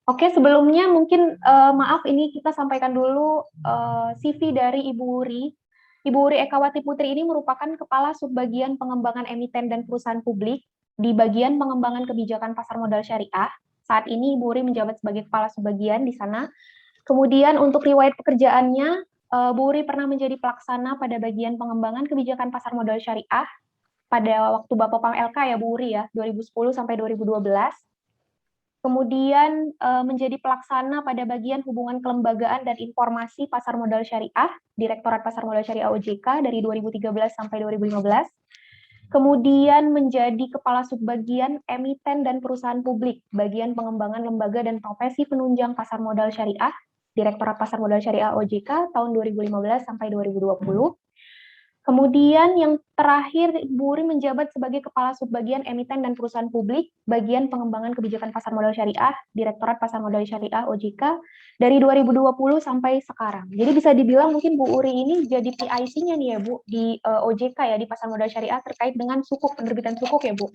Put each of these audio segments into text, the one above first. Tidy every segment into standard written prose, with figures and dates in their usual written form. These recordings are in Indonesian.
Oke, sebelumnya mungkin maaf ini kita sampaikan dulu CV dari Ibu Wuri. Ibu Wuri Ekawati Putri ini merupakan Kepala Subbagian Pengembangan Emiten dan Perusahaan Publik di Bagian Pengembangan Kebijakan Pasar Modal Syariah. Saat ini Ibu Wuri menjabat sebagai Kepala Subbagian di sana. Kemudian untuk riwayat pekerjaannya, Bu Wuri pernah menjadi pelaksana pada bagian pengembangan kebijakan pasar modal syariah pada waktu Bapak Pam LK ya Bu Wuri ya, 2010 sampai 2012. Kemudian menjadi pelaksana pada bagian hubungan kelembagaan dan informasi pasar modal syariah, Direktorat Pasar Modal Syariah OJK dari 2013 sampai 2015. Kemudian menjadi Kepala Subbagian Emiten dan Perusahaan Publik, Bagian Pengembangan Lembaga dan Profesi Penunjang Pasar Modal Syariah, Direktorat Pasar Modal Syariah OJK tahun 2015 sampai 2020. Kemudian yang terakhir, Bu Wuri menjabat sebagai Kepala Subbagian Emiten dan Perusahaan Publik, Bagian Pengembangan Kebijakan Pasar Modal Syariah, Direktorat Pasar Modal Syariah OJK, dari 2020 sampai sekarang. Jadi bisa dibilang mungkin Bu Wuri ini jadi PIC-nya nih ya Bu, di OJK ya, di Pasar Modal Syariah terkait dengan sukuk, penerbitan sukuk ya Bu.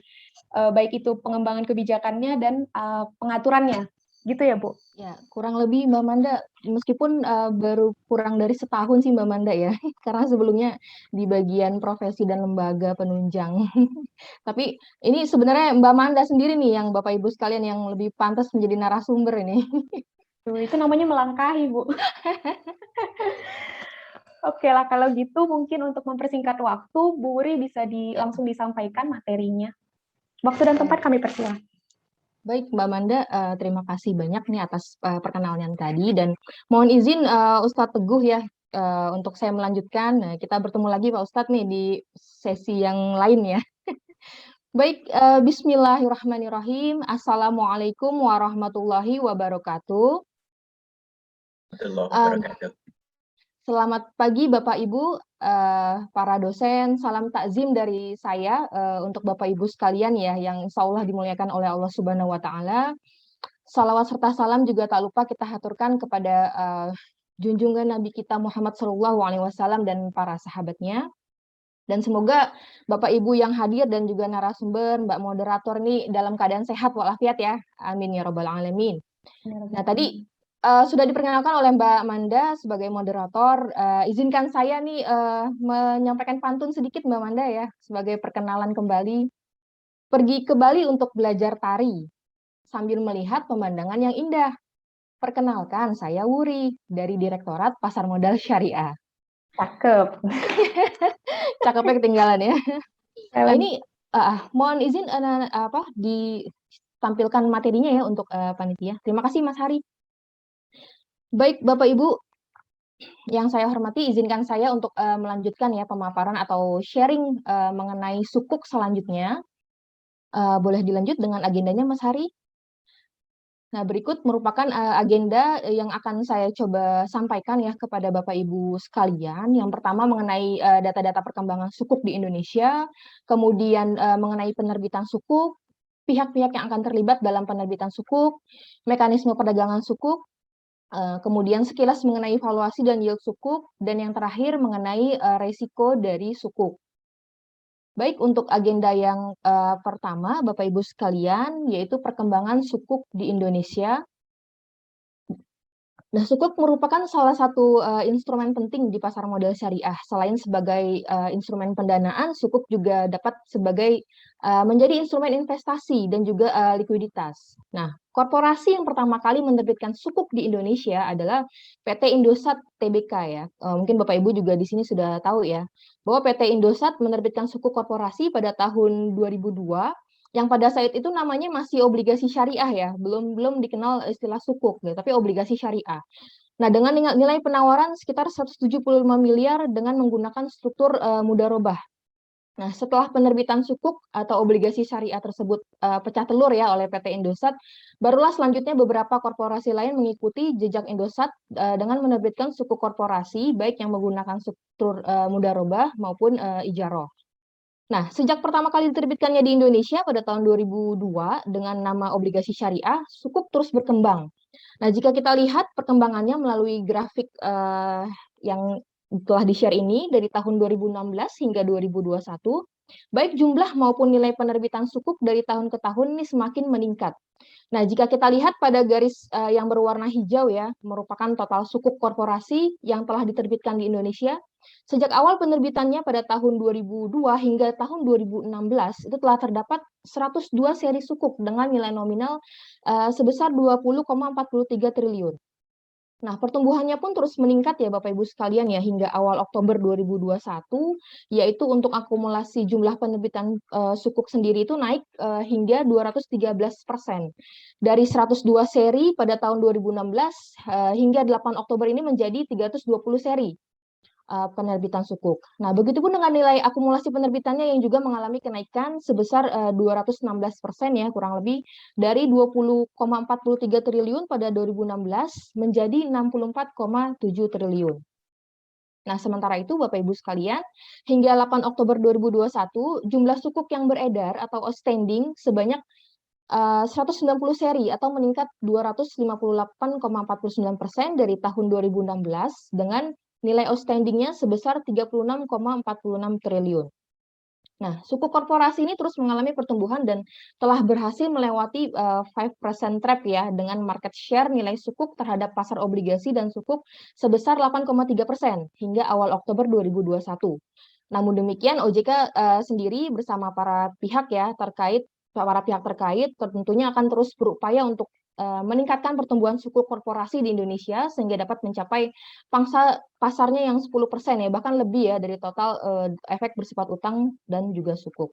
Baik itu pengembangan kebijakannya dan pengaturannya. Gitu ya Bu? Ya, kurang lebih Mbak Manda, meskipun baru kurang dari setahun sih Mbak Manda ya, karena sebelumnya di bagian profesi dan lembaga penunjang. Tapi ini sebenarnya Mbak Manda sendiri nih yang Bapak Ibu sekalian yang lebih pantas menjadi narasumber ini. Itu namanya melangkahi Bu. Oke lah, kalau gitu mungkin untuk mempersingkat waktu, Bu Wuri bisa langsung disampaikan materinya. Waktu dan tempat kami persilahkan. Baik, Mbak Manda, terima kasih banyak nih atas perkenalan tadi dan mohon izin Ustadz Teguh ya untuk saya melanjutkan. Nah, kita bertemu lagi Pak Ustadz nih di sesi yang lain ya. Baik, Bismillahirrahmanirrahim. Assalamualaikum warahmatullahi wabarakatuh. Um, Selamat pagi Bapak Ibu, para dosen, salam takzim dari saya untuk Bapak Ibu sekalian ya, yang insya Allah dimuliakan oleh Allah Subhanahu wa Ta'ala. Salawat serta salam juga tak lupa kita haturkan kepada junjungan Nabi kita Muhammad SAW dan para sahabatnya. Dan semoga Bapak Ibu yang hadir dan juga narasumber, Mbak moderator nih dalam keadaan sehat walafiat ya. Amin ya Rabbal Alamin. Nah tadi sudah diperkenalkan oleh Mbak Manda sebagai moderator. Izinkan saya nih menyampaikan pantun sedikit Mbak Manda ya, sebagai perkenalan kembali. Pergi ke Bali untuk belajar tari, sambil melihat pemandangan yang indah. Perkenalkan, saya Wuri dari Direktorat Pasar Modal Syariah. Cakep. Cakepnya ketinggalan ya. Nah, Kalian. ini mohon izin ditampilkan materinya ya untuk panitia. Terima kasih Mas Hari. Baik Bapak Ibu, yang saya hormati, izinkan saya untuk melanjutkan ya pemaparan atau sharing mengenai sukuk selanjutnya. Boleh dilanjut dengan agendanya Mas Hari? Nah, berikut merupakan agenda yang akan saya coba sampaikan ya kepada Bapak Ibu sekalian. Yang pertama mengenai data-data perkembangan sukuk di Indonesia, kemudian mengenai penerbitan sukuk, pihak-pihak yang akan terlibat dalam penerbitan sukuk, mekanisme perdagangan sukuk, kemudian sekilas mengenai valuasi dan yield sukuk, dan yang terakhir mengenai resiko dari sukuk. Baik, untuk agenda yang pertama, Bapak Ibu sekalian, yaitu perkembangan sukuk di Indonesia. Nah, sukuk merupakan salah satu instrumen penting di pasar modal syariah. Selain sebagai instrumen pendanaan, sukuk juga dapat sebagai menjadi instrumen investasi dan juga likuiditas. Nah, korporasi yang pertama kali menerbitkan sukuk di Indonesia adalah PT Indosat Tbk ya. Mungkin Bapak Ibu juga di sini sudah tahu ya, bahwa PT Indosat menerbitkan sukuk korporasi pada tahun 2002 yang pada saat itu namanya masih obligasi syariah ya, belum dikenal istilah sukuk, ya, tapi obligasi syariah. Nah, dengan nilai penawaran sekitar 175 miliar dengan menggunakan struktur mudharabah. Nah, setelah penerbitan sukuk atau obligasi syariah tersebut pecah telur ya oleh PT Indosat, barulah selanjutnya beberapa korporasi lain mengikuti jejak Indosat dengan menerbitkan sukuk korporasi, baik yang menggunakan struktur mudharabah maupun ijaroh. Nah, sejak pertama kali diterbitkannya di Indonesia pada tahun 2002 dengan nama obligasi syariah, sukuk terus berkembang. Nah, jika kita lihat perkembangannya melalui grafik yang telah di-share ini dari tahun 2016 hingga 2021, baik jumlah maupun nilai penerbitan sukuk dari tahun ke tahun ini semakin meningkat. Nah, jika kita lihat pada garis yang berwarna hijau ya, merupakan total sukuk korporasi yang telah diterbitkan di Indonesia. Sejak awal penerbitannya pada tahun 2002 hingga tahun 2016, itu telah terdapat 102 seri sukuk dengan nilai nominal sebesar 20,43 triliun. Nah, pertumbuhannya pun terus meningkat ya Bapak Ibu sekalian ya hingga awal Oktober 2021, yaitu untuk akumulasi jumlah penerbitan sukuk sendiri itu naik hingga 213%. Dari 102 seri pada tahun 2016 hingga 8 Oktober ini menjadi 320 seri penerbitan sukuk. Nah, begitupun dengan nilai akumulasi penerbitannya yang juga mengalami kenaikan sebesar 216% ya, kurang lebih dari 20,43 triliun pada 2016 menjadi 64,7 triliun. Nah, sementara itu Bapak Ibu sekalian, hingga 8 Oktober 2021, jumlah sukuk yang beredar atau outstanding sebanyak 190 seri atau meningkat 258,49% dari tahun 2016 dengan nilai outstanding-nya sebesar 36,46 triliun. Nah, suku korporasi ini terus mengalami pertumbuhan dan telah berhasil melewati 5% trap ya dengan market share nilai sukuk terhadap pasar obligasi dan sukuk sebesar 8,3% hingga awal Oktober 2021. Namun demikian OJK sendiri bersama para pihak terkait tentunya akan terus berupaya untuk meningkatkan pertumbuhan suku korporasi di Indonesia sehingga dapat mencapai pangsa pasarnya yang 10% ya, bahkan lebih ya dari total efek bersifat utang dan juga sukuk.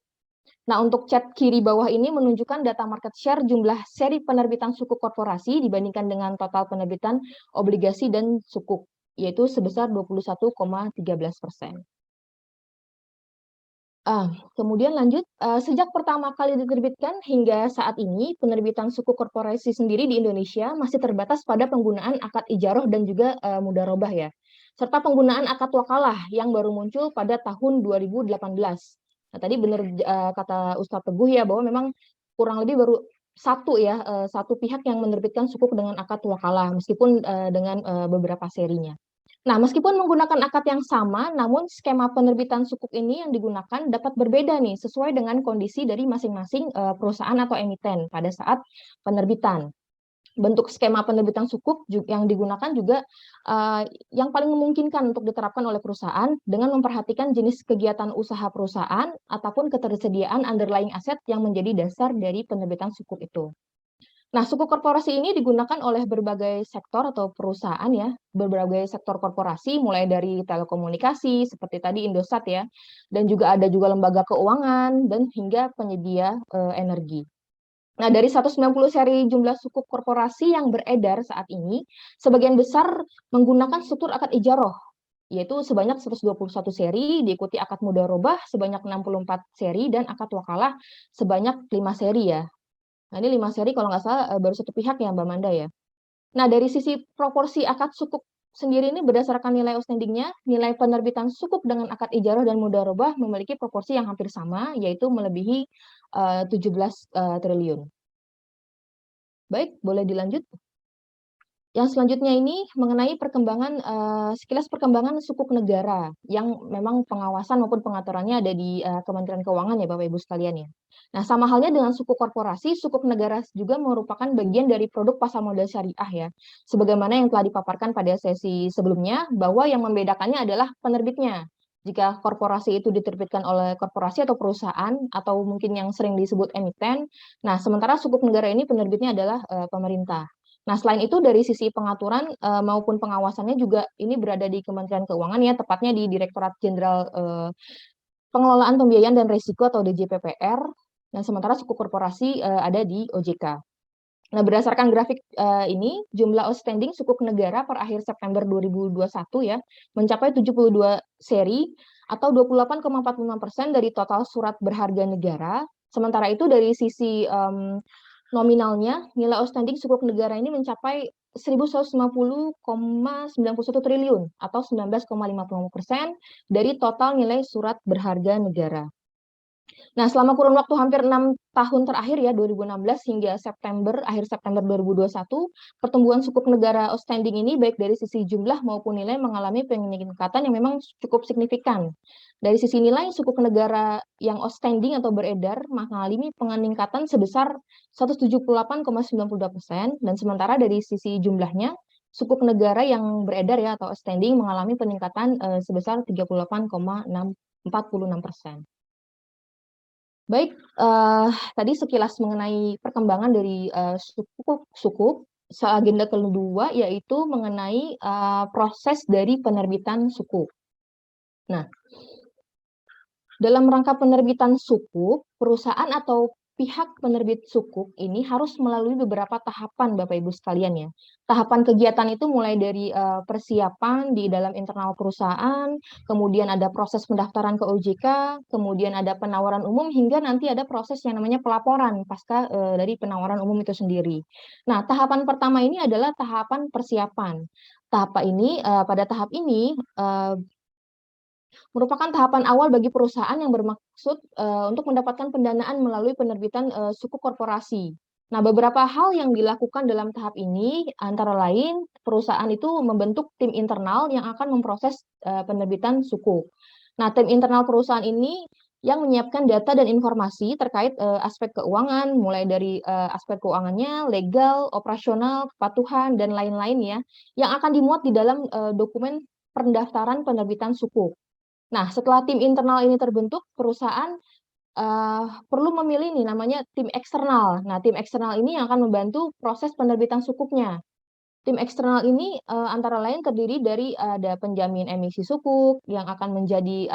Nah, untuk chat kiri bawah ini menunjukkan data market share jumlah seri penerbitan sukuk korporasi dibandingkan dengan total penerbitan obligasi dan sukuk, yaitu sebesar 21,13%. Kemudian lanjut, sejak pertama kali diterbitkan hingga saat ini, penerbitan suku korporasi sendiri di Indonesia masih terbatas pada penggunaan akad ijaroh dan juga mudharabah ya, serta penggunaan akad wakalah yang baru muncul pada tahun 2018. Nah, tadi benar kata Ustadz Teguh ya, bahwa memang kurang lebih baru satu pihak yang menerbitkan sukuk dengan akad wakalah, meskipun dengan beberapa serinya. Nah, meskipun menggunakan akad yang sama, namun skema penerbitan sukuk ini yang digunakan dapat berbeda nih, sesuai dengan kondisi dari masing-masing perusahaan atau emiten pada saat penerbitan. Bentuk skema penerbitan sukuk yang digunakan juga yang paling memungkinkan untuk diterapkan oleh perusahaan dengan memperhatikan jenis kegiatan usaha perusahaan ataupun ketersediaan underlying aset yang menjadi dasar dari penerbitan sukuk itu. Nah, suku korporasi ini digunakan oleh berbagai sektor atau perusahaan ya, berbagai sektor korporasi, mulai dari telekomunikasi, seperti tadi Indosat ya, dan juga ada juga lembaga keuangan, dan hingga penyedia energi. Nah, dari 190 seri jumlah sukuk korporasi yang beredar saat ini, sebagian besar menggunakan struktur akad ijaroh, yaitu sebanyak 121 seri, diikuti akad mudharabah sebanyak 64 seri, dan akad wakalah sebanyak 5 seri ya. Nah, ini 5 seri kalau nggak salah baru satu pihak ya Mbak Manda ya. Nah, dari sisi proporsi akad sukuk sendiri ini berdasarkan nilai outstanding-nya, nilai penerbitan sukuk dengan akad ijarah dan mudharabah memiliki proporsi yang hampir sama, yaitu melebihi 17 triliun. Baik, boleh dilanjut. Yang selanjutnya ini mengenai sekilas perkembangan sukuk negara yang memang pengawasan maupun pengaturannya ada di Kementerian Keuangan ya Bapak Ibu sekalian ya. Nah, sama halnya dengan sukuk korporasi, sukuk negara juga merupakan bagian dari produk pasar modal syariah ya. Sebagaimana yang telah dipaparkan pada sesi sebelumnya, bahwa yang membedakannya adalah penerbitnya. Jika korporasi itu diterbitkan oleh korporasi atau perusahaan, atau mungkin yang sering disebut emiten, nah sementara sukuk negara ini penerbitnya adalah pemerintah. Nah, selain itu dari sisi pengaturan maupun pengawasannya juga ini berada di Kementerian Keuangan ya, tepatnya di Direktorat Jenderal Pengelolaan Pembiayaan dan Risiko atau DJPPR, dan sementara suku korporasi ada di OJK. Nah, berdasarkan grafik ini, jumlah outstanding sukuk negara per akhir September 2021 ya, mencapai 72 seri atau 28,46% dari total surat berharga negara. Sementara itu dari sisi nominalnya, nilai outstanding sukuk negara ini mencapai 1.150,91 triliun atau 19,50% dari total nilai surat berharga negara. Nah, selama kurun waktu hampir 6 tahun terakhir ya, 2016 hingga akhir September 2021, pertumbuhan sukuk negara outstanding ini baik dari sisi jumlah maupun nilai mengalami peningkatan yang memang cukup signifikan. Dari sisi nilai, sukuk negara yang outstanding atau beredar mengalami peningkatan sebesar 178,92%, dan sementara dari sisi jumlahnya, sukuk negara yang beredar ya atau outstanding mengalami peningkatan sebesar 38,46%. Baik, tadi sekilas mengenai perkembangan dari sukuk. Agenda kedua yaitu mengenai proses dari penerbitan sukuk. Nah, dalam rangka penerbitan sukuk, perusahaan atau pihak penerbit sukuk ini harus melalui beberapa tahapan, Bapak Ibu sekalian ya. Tahapan kegiatan itu mulai dari persiapan di dalam internal perusahaan, kemudian ada proses pendaftaran ke OJK, kemudian ada penawaran umum, hingga nanti ada proses yang namanya pelaporan pasca dari penawaran umum itu sendiri. Nah, tahapan pertama ini adalah tahapan persiapan. Pada tahap ini merupakan tahapan awal bagi perusahaan yang bermaksud untuk mendapatkan pendanaan melalui penerbitan sukuk korporasi. Nah, beberapa hal yang dilakukan dalam tahap ini antara lain perusahaan itu membentuk tim internal yang akan memproses penerbitan sukuk. Nah, tim internal perusahaan ini yang menyiapkan data dan informasi terkait aspek keuangan, mulai dari aspek keuangannya, legal, operasional, kepatuhan, dan lain-lain ya, yang akan dimuat di dalam dokumen pendaftaran penerbitan sukuk. Nah, setelah tim internal ini terbentuk, perusahaan perlu memilih nih namanya tim eksternal. Nah, tim eksternal ini yang akan membantu proses penerbitan sukuknya. Tim eksternal ini antara lain terdiri dari ada penjamin emisi sukuk yang akan menjadi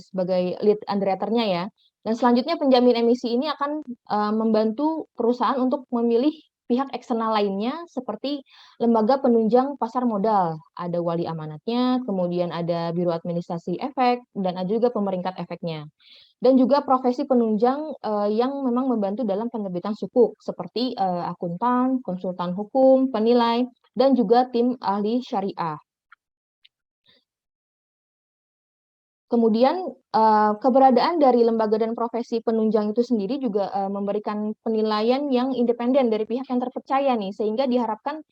sebagai lead underwriter-nya ya. Dan selanjutnya penjamin emisi ini akan membantu perusahaan untuk memilih pihak eksternal lainnya seperti lembaga penunjang pasar modal. Ada wali amanatnya, kemudian ada biro administrasi efek, dan ada juga pemeringkat efeknya. Dan juga profesi penunjang yang memang membantu dalam penerbitan sukuk seperti akuntan, konsultan hukum, penilai, dan juga tim ahli syariah. Kemudian keberadaan dari lembaga dan profesi penunjang itu sendiri juga memberikan penilaian yang independen dari pihak yang terpercaya nih, sehingga diharapkan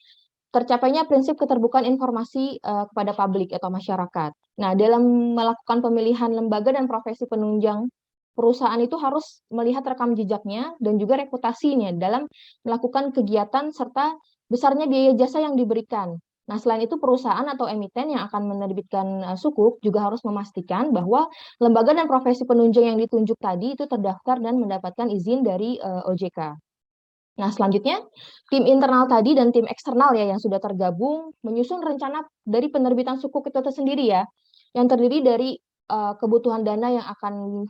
tercapainya prinsip keterbukaan informasi kepada publik atau masyarakat. Nah, dalam melakukan pemilihan lembaga dan profesi penunjang, perusahaan itu harus melihat rekam jejaknya dan juga reputasinya dalam melakukan kegiatan serta besarnya biaya jasa yang diberikan. Nah, selain itu perusahaan atau emiten yang akan menerbitkan sukuk juga harus memastikan bahwa lembaga dan profesi penunjang yang ditunjuk tadi itu terdaftar dan mendapatkan izin dari OJK. Nah, selanjutnya, tim internal tadi dan tim eksternal ya yang sudah tergabung menyusun rencana dari penerbitan sukuk itu sendiri ya, yang terdiri dari kebutuhan dana yang akan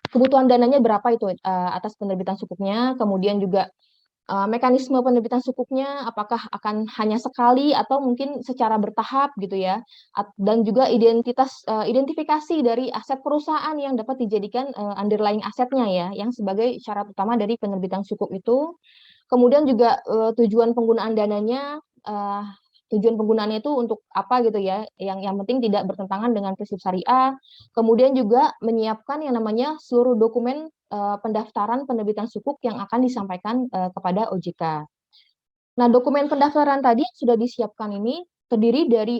kebutuhan dananya berapa itu atas penerbitan sukuknya, kemudian juga mekanisme penerbitan sukuknya apakah akan hanya sekali atau mungkin secara bertahap gitu ya, dan juga identifikasi dari aset perusahaan yang dapat dijadikan underlying asetnya ya, yang sebagai syarat utama dari penerbitan sukuk itu. Kemudian juga tujuan penggunaan dananya, tujuan penggunaannya itu untuk apa gitu ya, yang penting tidak bertentangan dengan prinsip syariah. Kemudian juga menyiapkan yang namanya seluruh dokumen pendaftaran penerbitan sukuk yang akan disampaikan kepada OJK. Nah, dokumen pendaftaran tadi sudah disiapkan ini terdiri dari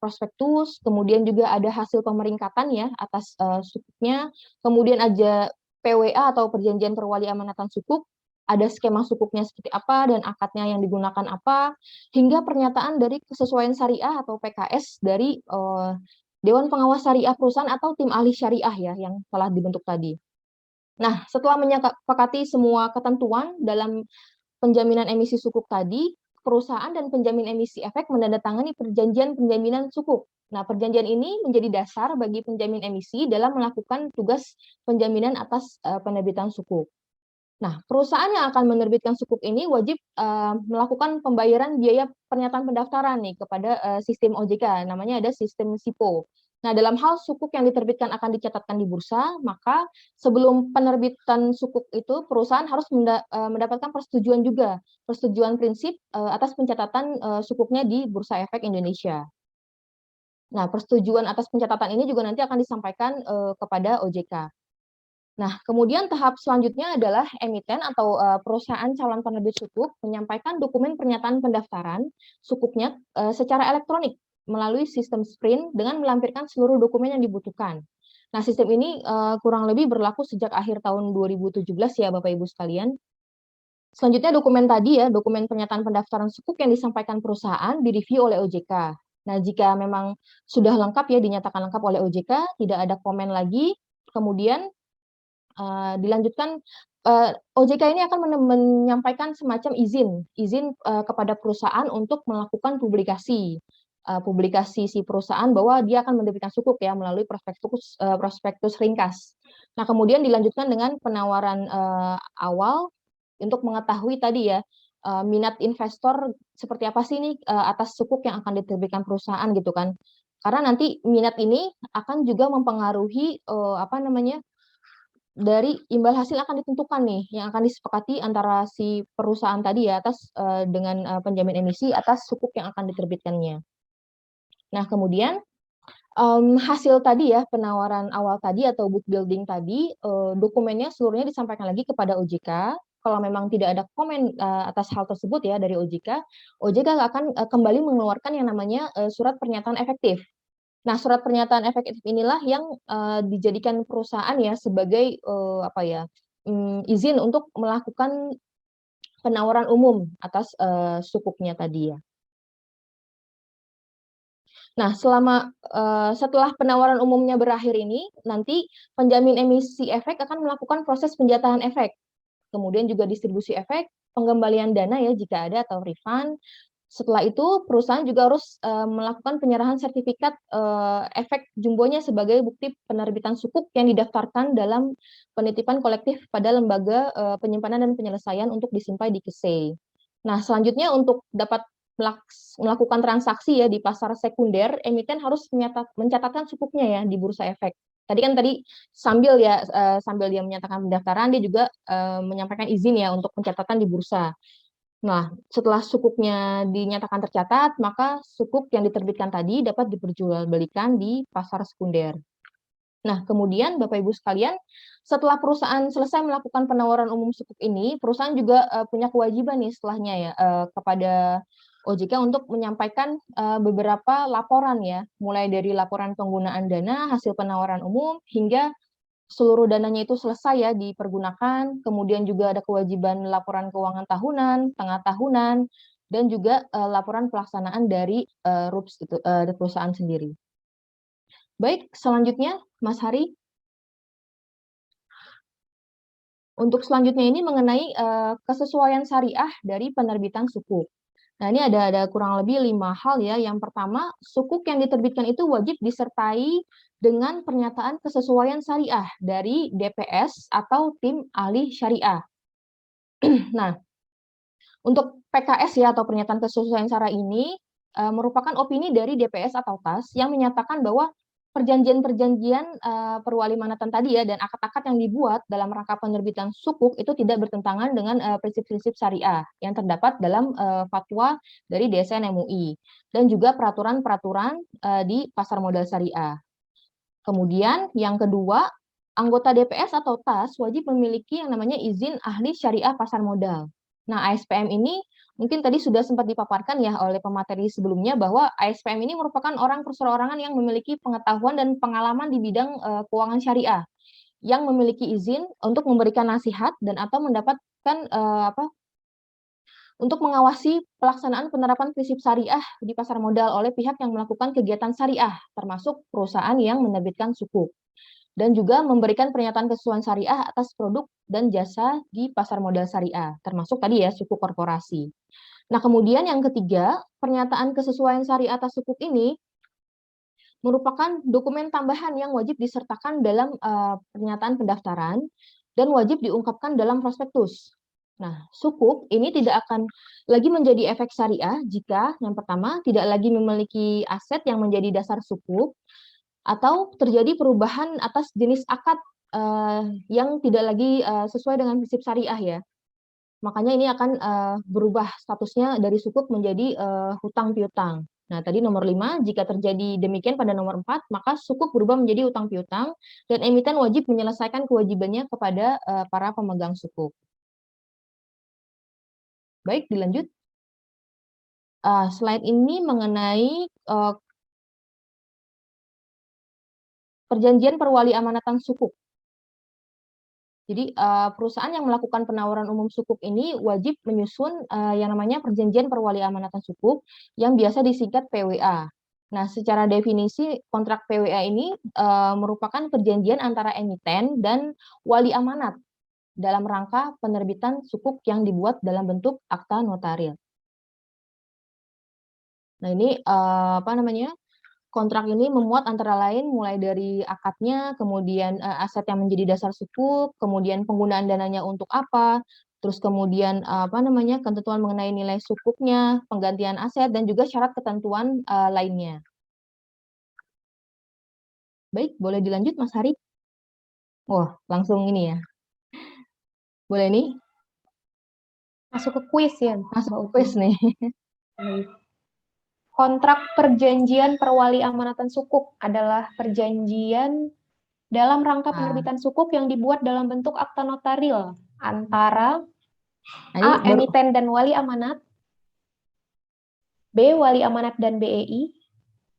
prospektus, kemudian juga ada hasil pemeringkatan ya atas sukuknya, kemudian ada PWA atau perjanjian perwali amanatan sukuk, ada skema sukuknya seperti apa dan akadnya yang digunakan apa, hingga pernyataan dari kesesuaian syariah atau PKS dari Dewan Pengawas Syariah Perusahaan atau tim ahli syariah ya yang telah dibentuk tadi. Nah, setelah menyepakati semua ketentuan dalam penjaminan emisi sukuk tadi, perusahaan dan penjamin emisi efek menandatangani perjanjian penjaminan sukuk. Nah, perjanjian ini menjadi dasar bagi penjamin emisi dalam melakukan tugas penjaminan atas penerbitan sukuk. Nah, perusahaan yang akan menerbitkan sukuk ini wajib melakukan pembayaran biaya pernyataan pendaftaran nih kepada sistem OJK, namanya ada sistem SIPO. Nah, dalam hal sukuk yang diterbitkan akan dicatatkan di bursa, maka sebelum penerbitan sukuk itu perusahaan harus mendapatkan persetujuan juga, persetujuan prinsip atas pencatatan sukuknya di Bursa Efek Indonesia. Nah, persetujuan atas pencatatan ini juga nanti akan disampaikan kepada OJK. Nah, kemudian tahap selanjutnya adalah emiten atau perusahaan calon penerbit sukuk menyampaikan dokumen pernyataan pendaftaran sukuknya secara elektronik melalui sistem sprint dengan melampirkan seluruh dokumen yang dibutuhkan. Nah, sistem ini kurang lebih berlaku sejak akhir tahun 2017 ya, Bapak Ibu sekalian. Selanjutnya dokumen tadi ya, dokumen pernyataan pendaftaran sukuk yang disampaikan perusahaan direview oleh OJK. Nah, jika memang sudah lengkap ya, dinyatakan lengkap oleh OJK, tidak ada komen lagi, kemudian dilanjutkan OJK ini akan menyampaikan semacam izin kepada perusahaan untuk melakukan publikasi si perusahaan bahwa dia akan menerbitkan sukuk ya melalui prospektus ringkas. Nah, kemudian dilanjutkan dengan penawaran awal untuk mengetahui tadi ya minat investor seperti apa sih nih atas sukuk yang akan diterbitkan perusahaan gitu kan. Karena nanti minat ini akan juga mempengaruhi apa namanya dari imbal hasil akan ditentukan nih yang akan disepakati antara si perusahaan tadi ya atas dengan penjamin emisi atas sukuk yang akan diterbitkannya. Nah, kemudian hasil tadi ya penawaran awal tadi atau book building tadi dokumennya seluruhnya disampaikan lagi kepada OJK. Kalau memang tidak ada komen atas hal tersebut ya dari OJK, OJK akan kembali mengeluarkan yang namanya surat pernyataan efektif. Nah, surat pernyataan efektif inilah yang dijadikan perusahaan ya sebagai apa ya izin untuk melakukan penawaran umum atas sukuknya tadi ya. Nah, setelah penawaran umumnya berakhir ini, nanti penjamin emisi efek akan melakukan proses penjatahan efek, kemudian juga distribusi efek, pengembalian dana ya jika ada atau refund. Setelah itu, perusahaan juga harus melakukan penyerahan sertifikat efek jumbonya sebagai bukti penerbitan sukuk yang didaftarkan dalam penitipan kolektif pada lembaga penyimpanan dan penyelesaian untuk disimpan di KSEI. Nah, selanjutnya untuk dapat melakukan transaksi ya di pasar sekunder, emiten harus mencatatkan sukuknya ya di bursa efek. Tadi sambil dia menyatakan pendaftaran, dia juga menyampaikan izin ya untuk pencatatan di bursa. Nah, setelah sukuknya dinyatakan tercatat, maka sukuk yang diterbitkan tadi dapat diperjualbelikan di pasar sekunder. Nah, kemudian Bapak Ibu sekalian, setelah perusahaan selesai melakukan penawaran umum sukuk ini, perusahaan juga punya kewajiban nih setelahnya ya kepada OJK untuk menyampaikan beberapa laporan ya, mulai dari laporan penggunaan dana, hasil penawaran umum, hingga seluruh dananya itu selesai ya dipergunakan, kemudian juga ada kewajiban laporan keuangan tahunan, tengah tahunan, dan juga laporan pelaksanaan dari RUPS itu perusahaan sendiri. Baik, selanjutnya Mas Hari. Untuk selanjutnya ini mengenai kesesuaian syariah dari penerbitan sukuk. Nah, ini ada kurang lebih 5 hal ya. Yang pertama, sukuk yang diterbitkan itu wajib disertai dengan pernyataan kesesuaian syariah dari DPS atau tim ahli syariah. Nah, untuk PKS ya atau pernyataan kesesuaian syariah ini merupakan opini dari DPS atau TAS yang menyatakan bahwa perjanjian-perjanjian perwalimanatan tadi ya dan akad-akad yang dibuat dalam rangka penerbitan sukuk itu tidak bertentangan dengan prinsip-prinsip syariah yang terdapat dalam fatwa dari DSN MUI dan juga peraturan-peraturan di pasar modal syariah. Kemudian yang kedua, anggota DPS atau TAS wajib memiliki yang namanya izin ahli syariah pasar modal. Nah, ASPM ini mungkin tadi sudah sempat dipaparkan ya oleh pemateri sebelumnya bahwa ASPM ini merupakan orang perseorangan yang memiliki pengetahuan dan pengalaman di bidang keuangan syariah yang memiliki izin untuk memberikan nasihat dan atau mendapatkan untuk mengawasi pelaksanaan penerapan prinsip syariah di pasar modal oleh pihak yang melakukan kegiatan syariah, termasuk perusahaan yang menerbitkan sukuk dan juga memberikan pernyataan kesesuaian syariah atas produk dan jasa di pasar modal syariah, termasuk tadi ya sukuk korporasi. Nah, kemudian yang ketiga, pernyataan kesesuaian syariah atas sukuk ini merupakan dokumen tambahan yang wajib disertakan dalam pernyataan pendaftaran dan wajib diungkapkan dalam prospektus. Nah, sukuk ini tidak akan lagi menjadi efek syariah jika yang pertama tidak lagi memiliki aset yang menjadi dasar sukuk atau terjadi perubahan atas jenis akad yang tidak lagi sesuai dengan prinsip syariah ya. Makanya ini akan berubah statusnya dari sukuk menjadi hutang piutang. Nah, tadi nomor 5, jika terjadi demikian pada nomor 4, maka sukuk berubah menjadi utang piutang dan emiten wajib menyelesaikan kewajibannya kepada para pemegang sukuk. Baik, dilanjut. Slide ini mengenai perjanjian perwali amanatan sukuk. Jadi perusahaan yang melakukan penawaran umum sukuk ini wajib menyusun yang namanya perjanjian perwali amanatan sukuk yang biasa disingkat PWA. Nah, secara definisi kontrak PWA ini merupakan perjanjian antara emiten dan wali amanat dalam rangka penerbitan sukuk yang dibuat dalam bentuk akta notaril. Nah, ini apa namanya? Kontrak ini memuat antara lain mulai dari akadnya, kemudian aset yang menjadi dasar sukuk, kemudian penggunaan dananya untuk apa, terus kemudian apa namanya ketentuan mengenai nilai sukuknya, penggantian aset dan juga syarat ketentuan lainnya. Baik, boleh dilanjut Mas Hari? Wah, langsung ini ya. Boleh nih? Masuk ke kuis ya, Masuk Mbak ke Uti. kuis nih. Kontrak perjanjian perwali amanatan sukuk adalah perjanjian dalam rangka penerbitan sukuk yang dibuat dalam bentuk akta notaril antara A. Emiten dan wali amanat, B. Wali amanat dan BEI,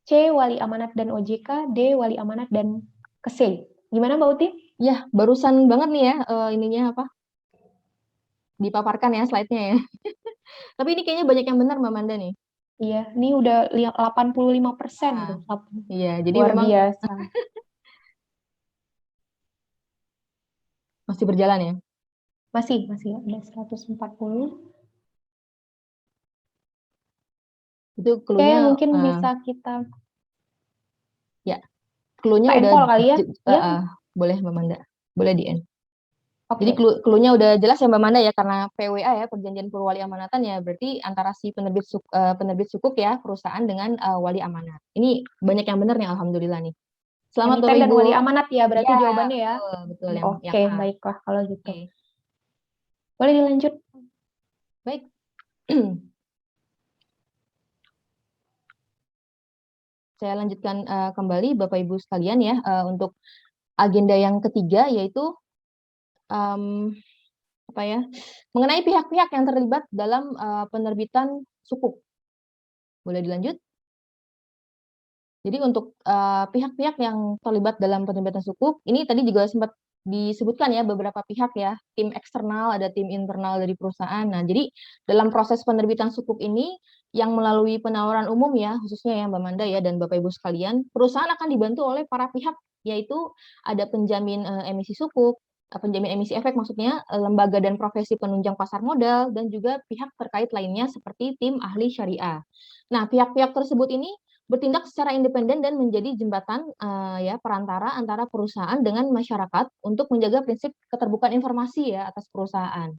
C. Wali amanat dan OJK, D. Wali amanat dan KSE. Gimana Mbak Uti? Ya, barusan banget nih ya ininya apa? Dipaparkan ya slide-nya ya. Tapi ini kayaknya banyak yang benar Mbak Manda nih. Iya, ini udah 85% tuh. Iya, jadi Luar memang biasa. masih berjalan ya. Masih ada 140. Itu Oke, clue-nya mungkin bisa kita ya. Clue-nya kita udah empol kali ya. Ya. boleh Mbak Manda. Boleh di-end. Jadi Oke. clue-nya udah jelas ya Mbak Manda ya, karena PWA ya, perjanjian perwali amanatan ya, berarti antara si penerbit sukuk ya, perusahaan dengan wali amanat. Ini banyak yang benar nih, alhamdulillah nih. Selamat Bapak Emiten dan Ibu. wali amanat ya, berarti Ya, jawabannya ya. betul, betul yang Oke, A. baiklah kalau gitu. Oke. Boleh dilanjut. Baik. Saya lanjutkan kembali Bapak Ibu sekalian ya, untuk agenda yang ketiga yaitu apa ya? Mengenai pihak-pihak yang terlibat dalam penerbitan sukuk. Boleh dilanjut? Jadi untuk pihak-pihak yang terlibat dalam penerbitan sukuk, ini tadi juga sempat disebutkan ya beberapa pihak ya, tim eksternal, ada tim internal dari perusahaan. Nah, jadi dalam proses penerbitan sukuk ini yang melalui penawaran umum ya, khususnya ya Mbak Manda ya dan Bapak Ibu sekalian, perusahaan akan dibantu oleh para pihak, yaitu ada penjamin emisi sukuk, penjamin emisi efek maksudnya, lembaga dan profesi penunjang pasar modal, dan juga pihak terkait lainnya seperti tim ahli syariah. Nah, pihak-pihak tersebut ini bertindak secara independen dan menjadi jembatan ya perantara antara perusahaan dengan masyarakat untuk menjaga prinsip keterbukaan informasi ya atas perusahaan.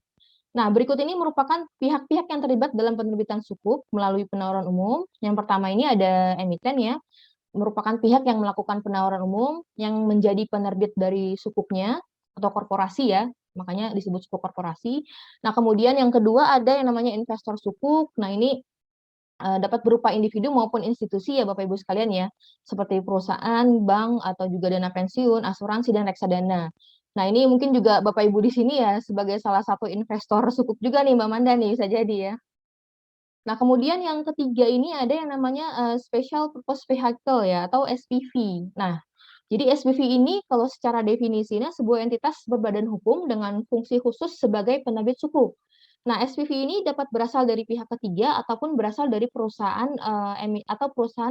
Nah, berikut ini merupakan pihak-pihak yang terlibat dalam penerbitan sukuk melalui penawaran umum. Yang pertama ini ada emiten ya, merupakan pihak yang melakukan penawaran umum yang menjadi penerbit dari sukuknya atau korporasi ya, makanya disebut sukuk korporasi. Nah, kemudian yang kedua ada yang namanya investor sukuk. Nah, ini dapat berupa individu maupun institusi ya Bapak Ibu sekalian ya, seperti perusahaan, bank, atau juga dana pensiun, asuransi, dan reksadana. Nah, ini mungkin juga Bapak Ibu di sini ya sebagai salah satu investor sukuk juga nih Mbak Manda nih, bisa jadi ya. Nah, kemudian yang ketiga ini ada yang namanya Special Purpose Vehicle ya, atau SPV. Nah, jadi SPV ini kalau secara definisinya sebuah entitas berbadan hukum dengan fungsi khusus sebagai penerbit sukuk. Nah, SPV ini dapat berasal dari pihak ketiga ataupun berasal dari perusahaan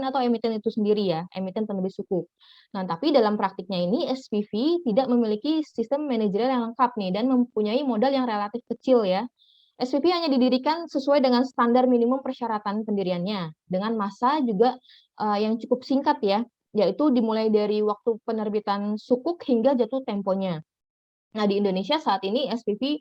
atau emiten itu sendiri ya, emiten penerbit sukuk. Nah, tapi dalam praktiknya ini SPV tidak memiliki sistem manajerial yang lengkap nih dan mempunyai modal yang relatif kecil ya. SPV hanya didirikan sesuai dengan standar minimum persyaratan pendiriannya dengan masa juga yang cukup singkat ya, yaitu dimulai dari waktu penerbitan sukuk hingga jatuh temponya. Nah, di Indonesia saat ini SPV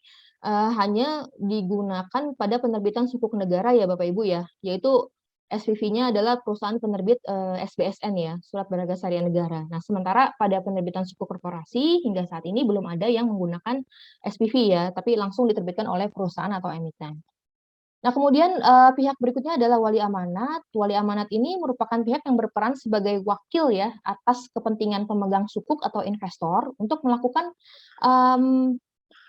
hanya digunakan pada penerbitan sukuk negara ya Bapak Ibu ya, yaitu SPV-nya adalah perusahaan penerbit SBSN ya, Surat Berharga Syariah Negara. Nah, sementara pada penerbitan sukuk korporasi hingga saat ini belum ada yang menggunakan SPV ya, tapi langsung diterbitkan oleh perusahaan atau emiten. Nah, kemudian pihak berikutnya adalah wali amanat. Wali amanat ini merupakan pihak yang berperan sebagai wakil ya atas kepentingan pemegang sukuk atau investor untuk melakukan um,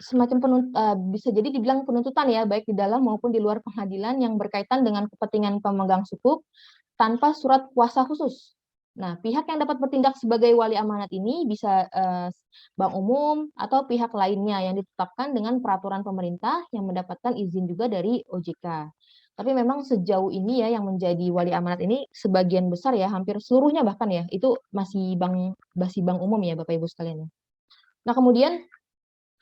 semacam bisa jadi dibilang penuntutan ya, baik di dalam maupun di luar pengadilan yang berkaitan dengan kepentingan pemegang sukuk tanpa surat kuasa khusus. Nah, pihak yang dapat bertindak sebagai wali amanat ini bisa bank umum atau pihak lainnya yang ditetapkan dengan peraturan pemerintah yang mendapatkan izin juga dari OJK. Tapi memang sejauh ini ya yang menjadi wali amanat ini sebagian besar ya, hampir seluruhnya bahkan ya, itu masih bank umum ya Bapak Ibu sekalian. Nah, kemudian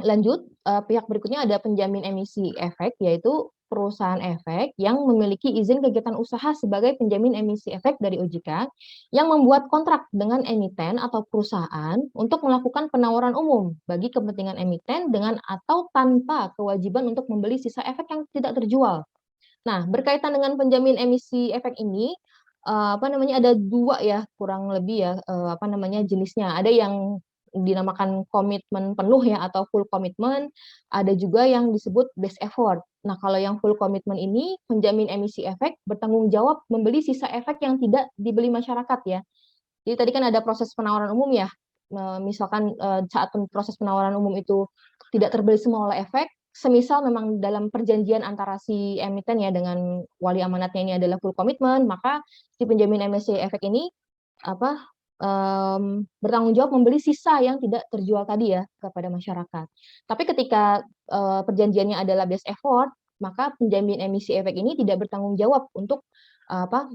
lanjut, pihak berikutnya ada penjamin emisi efek, yaitu perusahaan efek yang memiliki izin kegiatan usaha sebagai penjamin emisi efek dari OJK yang membuat kontrak dengan emiten atau perusahaan untuk melakukan penawaran umum bagi kepentingan emiten dengan atau tanpa kewajiban untuk membeli sisa efek yang tidak terjual. Nah, berkaitan dengan penjamin emisi efek ini, ada dua ya kurang lebih ya jenisnya. Ada yang dinamakan komitmen penuh ya atau full komitmen, ada juga yang disebut best effort. Nah, kalau yang full komitmen ini penjamin emisi efek bertanggung jawab membeli sisa efek yang tidak dibeli masyarakat ya. Jadi tadi kan ada proses penawaran umum ya. Misalkan saat proses penawaran umum itu tidak terbeli semua oleh efek, semisal memang dalam perjanjian antara si emiten ya dengan wali amanatnya ini adalah full komitmen, maka si penjamin emisi efek ini apa bertanggung jawab membeli sisa yang tidak terjual tadi ya kepada masyarakat. Tapi ketika perjanjiannya adalah best effort, maka penjamin emisi efek ini tidak bertanggung jawab untuk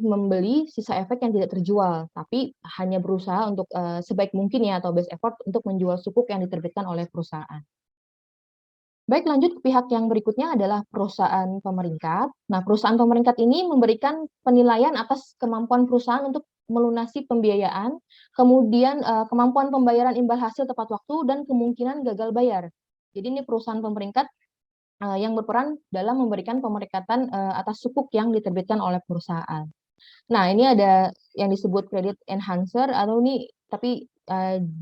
membeli sisa efek yang tidak terjual, tapi hanya berusaha untuk sebaik mungkin ya atau best effort untuk menjual sukuk yang diterbitkan oleh perusahaan. Baik, lanjut ke pihak yang berikutnya adalah perusahaan pemeringkat. Nah, perusahaan pemeringkat ini memberikan penilaian atas kemampuan perusahaan untuk melunasi pembiayaan, kemudian kemampuan pembayaran imbal hasil tepat waktu, dan kemungkinan gagal bayar. Jadi ini perusahaan pemeringkat yang berperan dalam memberikan pemeringkatan atas sukuk yang diterbitkan oleh perusahaan. Nah, ini ada yang disebut credit enhancer atau ini tapi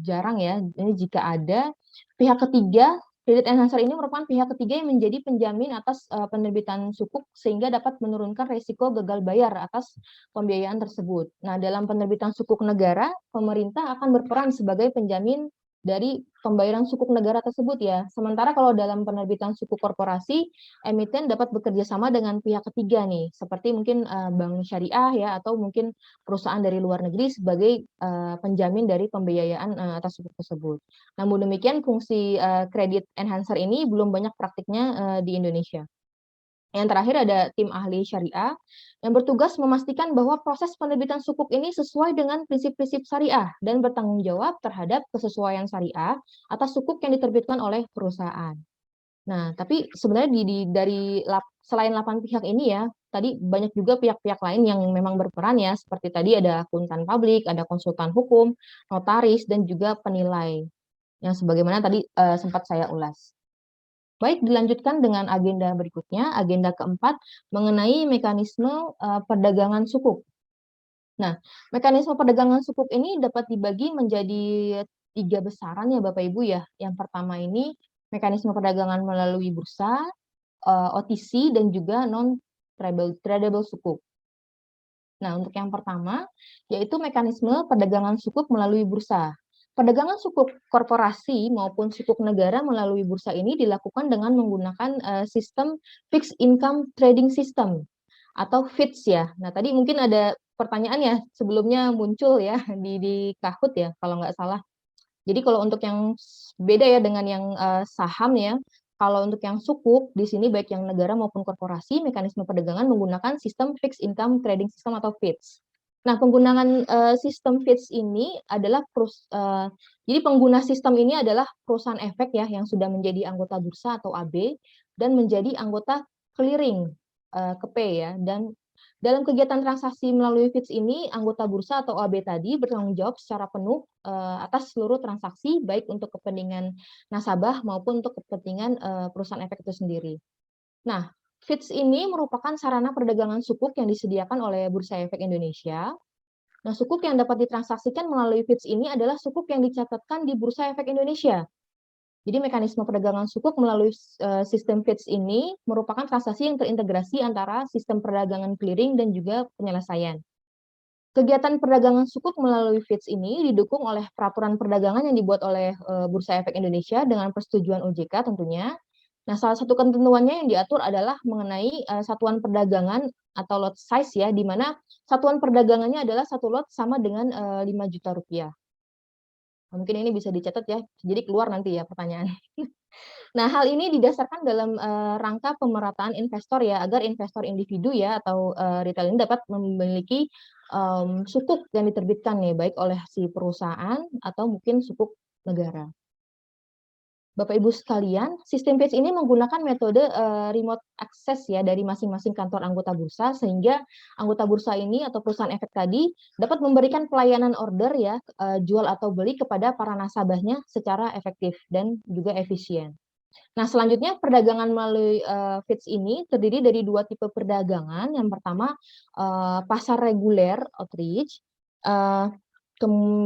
jarang ya. Ini jika ada pihak ketiga, credit enhancer ini merupakan pihak ketiga yang menjadi penjamin atas penerbitan sukuk sehingga dapat menurunkan risiko gagal bayar atas pembiayaan tersebut. Nah, dalam penerbitan sukuk negara, pemerintah akan berperan sebagai penjamin dari pembayaran sukuk negara tersebut ya. Sementara kalau dalam penerbitan sukuk korporasi, emiten dapat bekerja sama dengan pihak ketiga nih, seperti mungkin bank syariah ya, atau mungkin perusahaan dari luar negeri sebagai penjamin dari pembiayaan atas sukuk tersebut. Namun demikian, fungsi credit enhancer ini belum banyak praktiknya di Indonesia. Yang terakhir ada tim ahli syariah yang bertugas memastikan bahwa proses penerbitan sukuk ini sesuai dengan prinsip-prinsip syariah dan bertanggung jawab terhadap kesesuaian syariah atas sukuk yang diterbitkan oleh perusahaan. Nah, tapi sebenarnya selain 8 pihak ini ya, tadi banyak juga pihak-pihak lain yang memang berperan ya, seperti tadi ada akuntan publik, ada konsultan hukum, notaris, dan juga penilai, yang sebagaimana tadi sempat saya ulas. Baik, dilanjutkan dengan agenda berikutnya, agenda keempat mengenai mekanisme perdagangan sukuk. Nah, mekanisme perdagangan sukuk ini dapat dibagi menjadi 3 besaran ya Bapak Ibu ya. Yang pertama ini mekanisme perdagangan melalui bursa, OTC, dan juga non-tradable sukuk. Nah, untuk yang pertama, yaitu mekanisme perdagangan sukuk melalui bursa. Perdagangan sukuk korporasi maupun sukuk negara melalui bursa ini dilakukan dengan menggunakan sistem Fixed Income Trading System atau FITS ya. Nah, tadi mungkin ada pertanyaan ya sebelumnya muncul ya di Kahoot ya kalau nggak salah. Jadi kalau untuk yang beda ya dengan yang saham ya, kalau untuk yang sukuk di sini baik yang negara maupun korporasi, mekanisme perdagangan menggunakan sistem Fixed Income Trading System atau FITS. Nah, penggunaan sistem FITS ini adalah jadi pengguna sistem ini adalah perusahaan efek ya yang sudah menjadi anggota bursa atau AB dan menjadi anggota clearing KP ya, dan dalam kegiatan transaksi melalui FITS ini, anggota bursa atau AB tadi bertanggung jawab secara penuh atas seluruh transaksi, baik untuk kepentingan nasabah maupun untuk kepentingan perusahaan efek itu sendiri. Nah, FITS ini merupakan sarana perdagangan sukuk yang disediakan oleh Bursa Efek Indonesia. Nah, sukuk yang dapat ditransaksikan melalui FITS ini adalah sukuk yang dicatatkan di Bursa Efek Indonesia. Jadi mekanisme perdagangan sukuk melalui sistem FIDS ini merupakan transaksi yang terintegrasi antara sistem perdagangan clearing dan juga penyelesaian. Kegiatan perdagangan sukuk melalui FIDS ini didukung oleh peraturan perdagangan yang dibuat oleh Bursa Efek Indonesia dengan persetujuan OJK tentunya. Nah, salah satu ketentuannya yang diatur adalah mengenai satuan perdagangan atau lot size ya, di mana satuan perdagangannya adalah satu lot sama dengan 5 juta rupiah. Mungkin ini bisa dicatat ya, jadi keluar nanti ya pertanyaan. Nah, hal ini didasarkan dalam rangka pemerataan investor ya, agar investor individu ya atau retail ini dapat memiliki sukuk yang diterbitkan nih, baik oleh si perusahaan atau mungkin sukuk negara. Bapak Ibu sekalian, sistem PIDS ini menggunakan metode remote access ya dari masing-masing kantor anggota bursa, sehingga anggota bursa ini atau perusahaan efek tadi dapat memberikan pelayanan order ya, jual atau beli kepada para nasabahnya secara efektif dan juga efisien. Nah, selanjutnya perdagangan melalui FIDS ini terdiri dari dua tipe perdagangan. Yang pertama, pasar reguler outreach,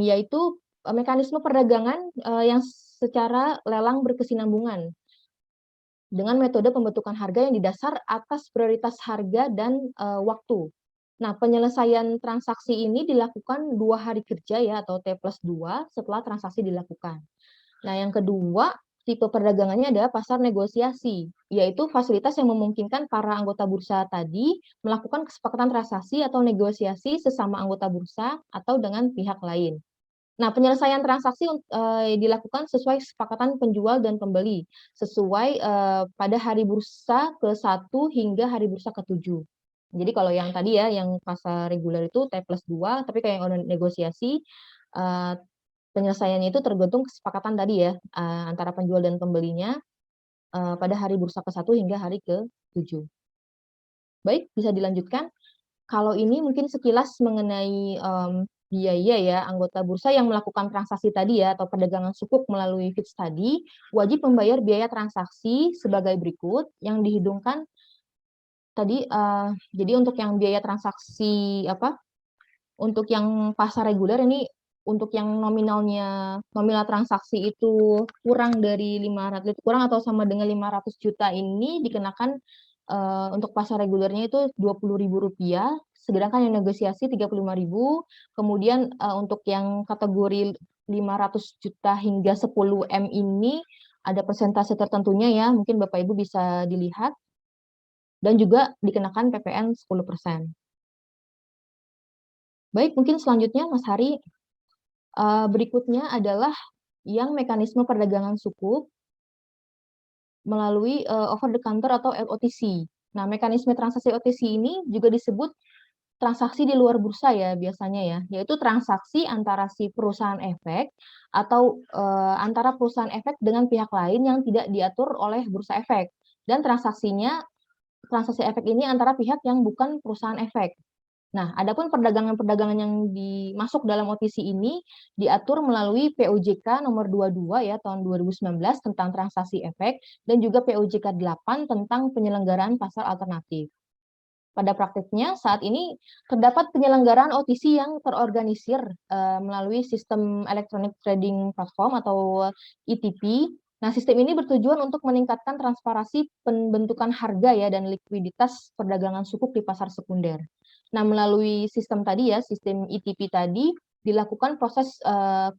yaitu mekanisme perdagangan yang secara lelang berkesinambungan dengan metode pembentukan harga yang didasar atas prioritas harga dan waktu. Nah, penyelesaian transaksi ini dilakukan 2 hari kerja ya atau T+2 setelah transaksi dilakukan. Nah, yang kedua, tipe perdagangannya adalah pasar negosiasi, yaitu fasilitas yang memungkinkan para anggota bursa tadi melakukan kesepakatan transaksi atau negosiasi sesama anggota bursa atau dengan pihak lain. Nah, penyelesaian transaksi dilakukan sesuai kesepakatan penjual dan pembeli, sesuai pada hari bursa ke-1 hingga hari bursa ke-7. Jadi kalau yang tadi ya, yang pasar reguler itu T+2, tapi kayak yang udah negosiasi, penyelesaiannya itu tergantung kesepakatan tadi ya, antara penjual dan pembelinya pada hari bursa ke-1 hingga hari ke-7. Baik, bisa dilanjutkan. Kalau ini mungkin sekilas mengenai biaya ya, anggota bursa yang melakukan transaksi tadi ya, atau perdagangan sukuk melalui FIDS tadi, wajib membayar biaya transaksi sebagai berikut yang dihidungkan tadi, jadi untuk yang biaya transaksi untuk yang pasar reguler ini, untuk yang nominal transaksi itu kurang dari 500 kurang atau sama dengan 500 juta ini dikenakan untuk pasar regulernya itu Rp20.000, sedangkan yang negosiasi Rp35.000. Kemudian untuk yang kategori 500 juta hingga 10 M ini ada persentase tertentunya ya, mungkin Bapak Ibu bisa dilihat, dan juga dikenakan PPN 10%. Baik, mungkin selanjutnya Mas Hari, berikutnya adalah yang mekanisme perdagangan sukuk melalui over the counter atau OTC. Nah, mekanisme transaksi OTC ini juga disebut transaksi di luar bursa ya biasanya ya, yaitu transaksi antara si perusahaan efek atau antara perusahaan efek dengan pihak lain yang tidak diatur oleh bursa efek. Dan transaksi efek ini antara pihak yang bukan perusahaan efek. Nah, adapun perdagangan-perdagangan yang masuk dalam OTC ini diatur melalui POJK nomor 22 ya tahun 2019 tentang transaksi efek dan juga POJK 8 tentang penyelenggaraan pasar alternatif. Pada praktiknya saat ini terdapat penyelenggaraan OTC yang terorganisir melalui sistem Electronic Trading Platform atau ETP. Nah, sistem ini bertujuan untuk meningkatkan transparansi pembentukan harga ya dan likuiditas perdagangan sukuk di pasar sekunder. Nah, melalui sistem tadi ya, sistem ETP tadi dilakukan proses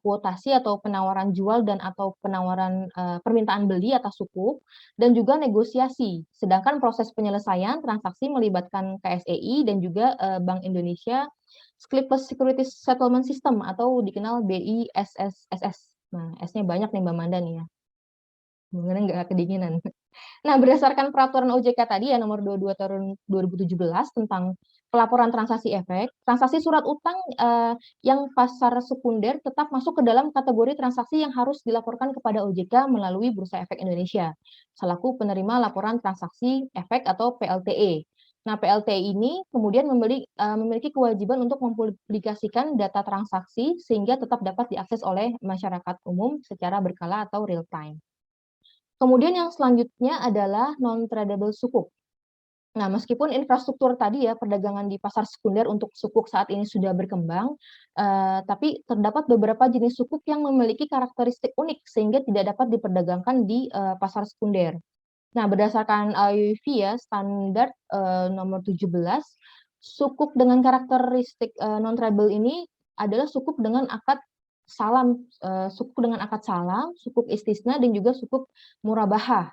kuotasi atau penawaran jual dan atau penawaran permintaan beli atas sukuk dan juga negosiasi. Sedangkan proses penyelesaian transaksi melibatkan KSEI dan juga Bank Indonesia Securities Settlement System atau dikenal BISSSS. Nah, S-nya banyak nih Mbak Manda nih ya. Mengenai nggak kedinginan. Nah, berdasarkan peraturan OJK tadi ya nomor 22 tahun 2017 tentang pelaporan transaksi efek, transaksi surat utang yang pasar sekunder tetap masuk ke dalam kategori transaksi yang harus dilaporkan kepada OJK melalui Bursa Efek Indonesia selaku penerima laporan transaksi efek atau PLTE. Nah, PLTE ini kemudian memiliki kewajiban untuk mempublikasikan data transaksi sehingga tetap dapat diakses oleh masyarakat umum secara berkala atau real time. Kemudian yang selanjutnya adalah non-tradable sukuk. Nah, meskipun infrastruktur tadi ya, perdagangan di pasar sekunder untuk sukuk saat ini sudah berkembang, tapi terdapat beberapa jenis sukuk yang memiliki karakteristik unik sehingga tidak dapat diperdagangkan di pasar sekunder. Nah, berdasarkan IUV ya, standar nomor 17, sukuk dengan karakteristik non-tribal ini adalah sukuk dengan akad salam, sukuk dengan akad salam, sukuk istisna, dan juga sukuk murabahah.